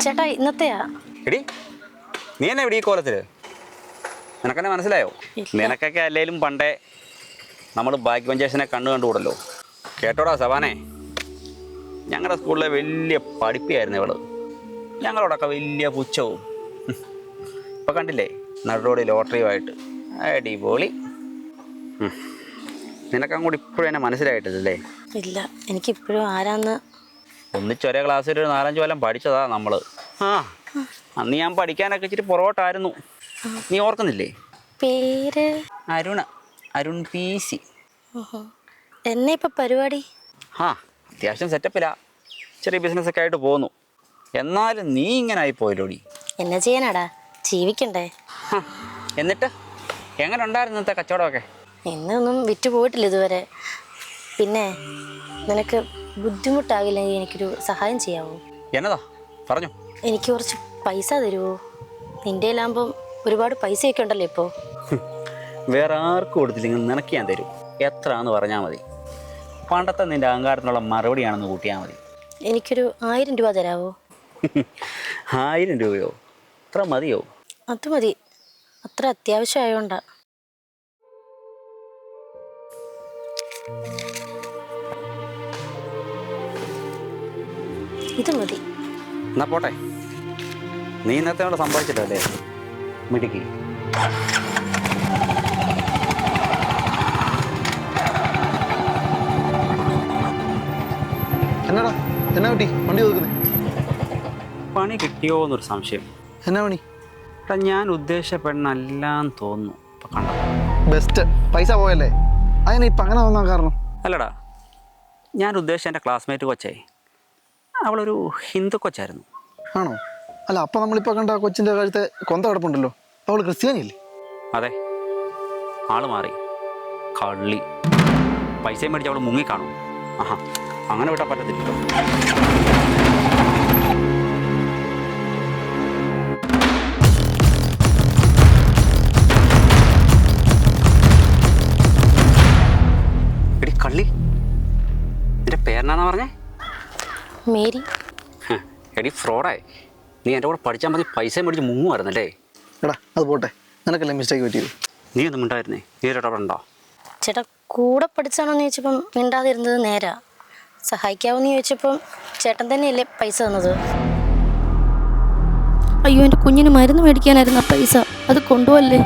ചേട്ടാ ഇന്നത്തെയാ. എടി നീ എന്നെ എവിടെ ഈ കോലത്തില്? നിനക്കെന്നെ മനസ്സിലായോ? നിനക്കൊക്കെ അല്ലേലും പണ്ടേ നമ്മൾ ബാക്ക് ബെഞ്ചേഴ്സിനെ കണ്ടുകൂടല്ലോ. കേട്ടോടാ സവാനെ, ഞങ്ങളുടെ സ്കൂളിലെ വലിയ പഠിപ്പിയായിരുന്നു ഇവള്. ഞങ്ങളോടൊക്കെ വലിയ പുച്ഛവും. ഇപ്പം കണ്ടില്ലേ നടുറോഡ് ലോട്ടറിയുമായിട്ട് അടിപൊളി. നിനക്കങ്ങോട്ട് ഇപ്പോഴും എന്നെ മനസ്സിലായിട്ടില്ലല്ലേ? ഇല്ല, എനിക്കിപ്പോഴും ആരാന്ന്. ഒന്നിച്ചൊരേ ക്ലാസ്സിൽ ഒരു 4-5 കൊല്ലം പഠിച്ചതാ നമ്മൾ. അന്ന് ഞാൻ പഠിക്കാനൊക്കെ ഇച്ചിരി പുറകോട്ടായിരുന്നു. നീ ഓർക്കുന്നില്ലേ? പേര് അരുൺ PC. എന്നെ ഇപ്പം പരിപാടി? അത്യാവശ്യം സെറ്റപ്പില്ല, ചെറിയ ബിസിനസ്സൊക്കെ ആയിട്ട് പോകുന്നു. എന്നാലും നീ ഇങ്ങനെ ആയിപ്പോയല്ലോടി. എന്നാ ചെയ്യാനാടാ, ജീവിക്കണ്ടേ. എന്നിട്ട് എങ്ങനെ ഉണ്ടായിരുന്നു ഇന്നത്തെ കച്ചവടമൊക്കെ? എന്നൊന്നും വിറ്റ് പോയിട്ടില്ല ഇതുവരെ. പിന്നെ നിനക്ക് ബുദ്ധിമുട്ടാകില്ലെങ്കിൽ എനിക്കൊരു സഹായം ചെയ്യാവോ? എന്നതാ പറഞ്ഞു. എനിക്ക് കുറച്ച് പൈസ തരുമോ? നിൻ്റെ കയ്യിലാകുമ്പം ഒരുപാട് പൈസയൊക്കെ ഉണ്ടല്ലോ ഇപ്പോൾ. വേറെ ആർക്കും കൊടുത്തില്ലെങ്കിൽ നിനക്ക് ഞാൻ തരും. എത്രയാണെന്ന് പറഞ്ഞാൽ മതി. പണ്ടത്തെ നിൻ്റെ അഹങ്കാരത്തിനുള്ള മറുപടിയാണെന്ന് കൂട്ടിയാൽ മതി. എനിക്കൊരു 1000 രൂപ തരാമോ? 1000 രൂപയോ? അത്ര മതിയോ? അത് മതി, അത്ര അത്യാവശ്യമായോണ്ടാ. ഇത് മതി. എന്നാ പോട്ടെ. നീ ഇന്നത്തെ കൊണ്ട് സംഭവിച്ചിട്ടല്ലേ മിടുക്കി. എന്നാടാ, എന്നാ കിട്ടി? വണ്ടി ഒതുക്കുന്നേ. പണി കിട്ടിയോ എന്നൊരു സംശയം. എന്നാ പണി? എടാ, ഞാൻ ഉദ്ദേശിച്ച പെണ്ണല്ലാന്ന് തോന്നുന്നു. ഇപ്പം കണ്ടോ? ബെസ്റ്റ്. പൈസ പോയല്ലേ? അതിന് ഇപ്പം അങ്ങനെ തോന്നാൻ കാരണം? അല്ലടാ, ഞാൻ ഉദ്ദേശിച്ച എൻ്റെ ക്ലാസ്മേറ്റ് കൊച്ചേ, അവളൊരു ഹിന്ദു കൊച്ചായിരുന്നു. ആണോ? അല്ല, അപ്പം നമ്മളിപ്പോൾ കണ്ട കൊച്ചിൻ്റെ കഴുത്തെ കൊന്ത കിടപ്പുണ്ടല്ലോ, അവൾ ക്രിസ്ത്യാനിയല്ലേ? അതെ, ആള് മാറി. കള്ളി. പൈസയും മേടിച്ച് അവൾ മുങ്ങിക്കാണും. അങ്ങനെ വിട്ടാൽ പറ്റത്തില്ലല്ലോ. എടി കള്ളി, നിന്റെ പേരെന്നാന്ന് പറഞ്ഞേ? മേരി. എടി ഫ്രോഡായി. നീ എൻ്റെ കൂടെ പഠിച്ചാൽ മതി പൈസയും മേടിച്ച് മുങ്ങുമായിരുന്നല്ലേ? എടാ, അത് പോട്ടെ, നിനക്കല്ലേ മിസ്റ്റേക്ക് പറ്റിയത്. നീ ഒന്നും മിണ്ടായിരുന്നേ? നീ ഒരു അവിടെ ഉണ്ടോ? ചേട്ടാ, കൂടെ പഠിച്ചാണോന്ന് ചോദിച്ചപ്പം മിണ്ടാതിരുന്നത് നേരാ. സഹായിക്കാവോന്ന് ചോദിച്ചപ്പം ചേട്ടൻ തന്നെയല്ലേ പൈസ തന്നത്. അയ്യോ, എൻ്റെ കുഞ്ഞിന് മരുന്ന് മേടിക്കാനായിരുന്നു ആ പൈസ, അത് കൊണ്ടുപോകല്ലേ.